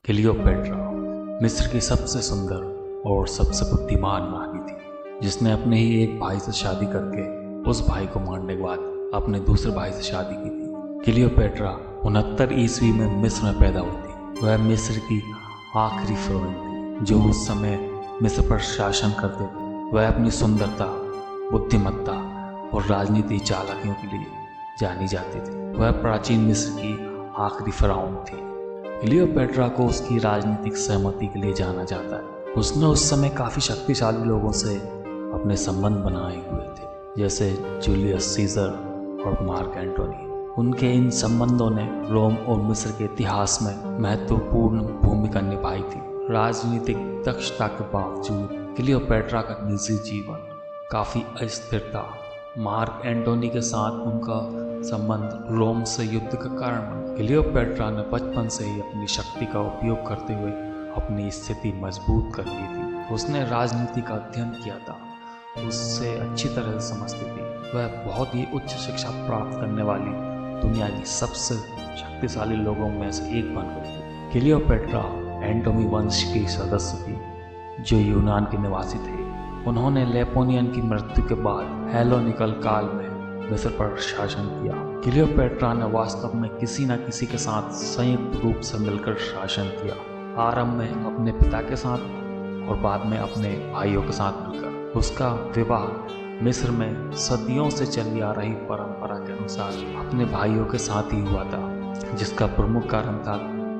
Cleopatra मिस्र की सबसे सुंदर और सबसे बुद्धिमान रानी थी, जिसने अपने ही एक भाई से शादी करके उस भाई को मारने के बाद अपने दूसरे भाई से शादी की थी। क्लियोपेट्रा 69 ईस्वी में मिस्र में पैदा हुई थी। वह मिस्र की आखिरी फिरौन थी जो उस समय मिस्र पर शासन करते थे। वह अपनी सुंदरता, बुद्धिमत्ता और राजनीतिक चालाकियों के लिए जानी जाती थी। वह प्राचीन मिस्र की आखिरी फिरौन थी। क्लियोपेट्रा को उसकी राजनीतिक सहमति के लिए जाना जाता है। उसने उस समय काफ़ी शक्तिशाली लोगों से अपने संबंध बनाए हुए थे, जैसे जूलियस सीजर और मार्क एंटोनी। उनके इन संबंधों ने रोम और मिस्र के इतिहास में महत्वपूर्ण भूमिका निभाई थी। राजनीतिक दक्षता के बावजूद क्लियोपेट्रा का निजी जीवन काफ़ी अस्थिर था। मार्क एंटोनी के साथ उनका संबंध रोम से युद्ध का कारण बना। क्लियोपेट्रा ने बचपन से ही अपनी शक्ति का उपयोग करते हुए अपनी स्थिति मजबूत कर ली थी। उसने राजनीति का अध्ययन किया था, उससे अच्छी तरह से समझती थी। वह बहुत ही उच्च शिक्षा प्राप्त करने वाली दुनिया की सबसे शक्तिशाली लोगों में से एक बन गई थी। क्लियोपेट्रा एंटोनी वंश की सदस्य थी जो यूनान के निवासी थे। उन्होंने लेपोनियन की मृत्यु के बाद हेलेनिकल काल में मिस्र पर शासन किया। क्लियोपेट्रा ने वास्तव में किसी न किसी के साथ संयुक्त रूप से मिलकर शासन किया। आरंभ में अपने पिता के साथ और बाद में अपने भाइयों के साथ मिलकर। उसका विवाह मिस्र में सदियों से चली आ रही परंपरा के अनुसार अपने भाइयों के साथ ही हुआ था, जिसका प्रमुख कारण था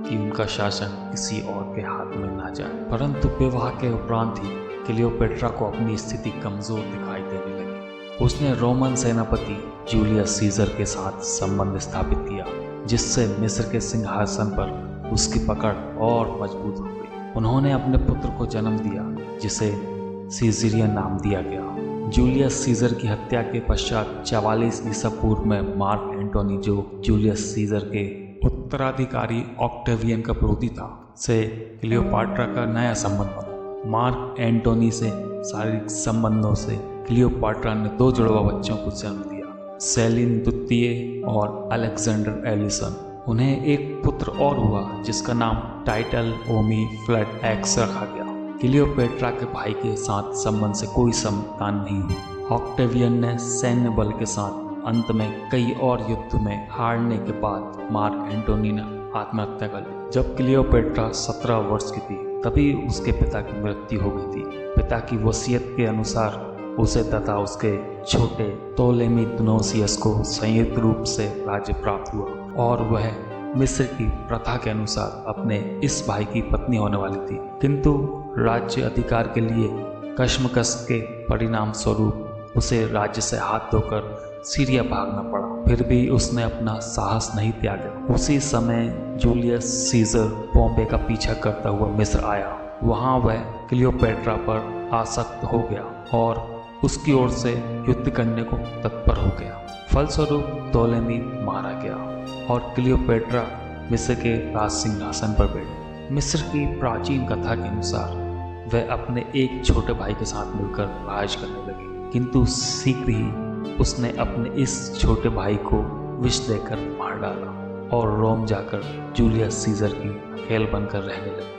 कि उनका शासन किसी और के हाथ में ना जाए। परंतु विवाह के उपरांत ही क्लियोपेट्रा को अपनी स्थिति कमजोर दिखाई देने लगी। उसने रोमन सेनापति जूलियस सीजर के साथ संबंध स्थापित किया, जिससे मिस्र के सिंहासन पर उसकी पकड़ और मजबूत हो गई। उन्होंने अपने पुत्र को जन्म दिया, जिसे सीजरियन नाम दिया गया। जूलियस सीजर की हत्या के पश्चात 44 ईसा पूर्व में मार्क एंटोनी, जो जूलियस सीजर के उत्तराधिकारी ऑक्टेवियन का विरोधी था, से क्लियोपेट्रा का नया संबंध बना। मार्क एंटोनी से शारीरिक संबंधों से क्लियोपेट्रा ने 2 जुड़वा बच्चों को जन्म दिया, सेलिन द्वितीय और अलेक्जेंडर एलिसन। उन्हें एक पुत्र और हुआ जिसका नाम टाइटल ओमी फ्लड एक्स रखा गया। क्लियोपेट्रा के भाई के साथ संबंध से कोई संतान नहीं हुई। ऑक्टेवियन ने सैन्य बल के साथ अंत में कई और युद्ध में हारने के बाद मार्क एंटोनी ने आत्महत्या कर ली। जब क्लियोपेट्रा 17 वर्ष की थी तभी उसके पिता की मृत्यु हो गई थी। पिता की वसीयत के अनुसार उसे तथा उसके छोटे टोलेमी दियोनुसियस को संयुक्त रूप से राज्य प्राप्त हुआ और वह मिस्र की प्रथा के अनुसार अपने इस भाई की पत्नी होने वाली थी। किंतु राज्य अधिकार के लिए कशमकश के परिणाम स्वरूप उसे राज्य से हाथ धोकर सीरिया भागना पड़ा। फिर भी उसने अपना साहस नहीं त्यागा। उसी समय जूलियस सीजर पोम्पे का पीछा करता हुआ मिस्र आया। वहां वह क्लियोपेट्रा पर आसक्त हो गया और उसकी ओर से युद्ध करने को तत्पर हो गया। फलस्वरूप टोलेमी मारा गया और क्लियोपेट्रा मिस्र के राज सिंहासन पर बैठी। मिस्र की प्राचीन कथा के अनुसार वह अपने एक छोटे भाई के साथ मिलकर राज करने लगी, किंतु शीघ्र ही उसने अपने इस छोटे भाई को विष देकर मार डाला और रोम जाकर जूलियस सीजर की खेल बनकर रहने लगी।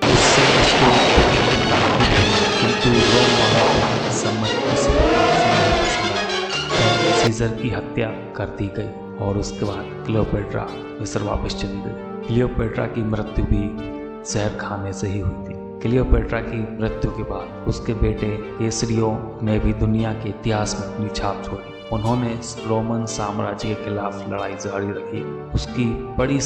किंतु रोम वालों की सम्मति किसी प्रकार से नहीं पसंद आई। सीजर की हत्या कर दी गई और उसके बाद क्लियोपेट्रा मिस्र वापस चली गई। क्लियोपेट्रा की मृत्यु भी जहर खाने से ही हुई थी। क्लियोपेट्रा की मृत्यु के बाद उसके बेटे केसरियों ने भी दुनिया के इतिहास में अपनी छाप छोड़ी। उन्होंने रोमन साम्राज्य के खिलाफ लड़ाई जारी रखी। उसकी बड़ी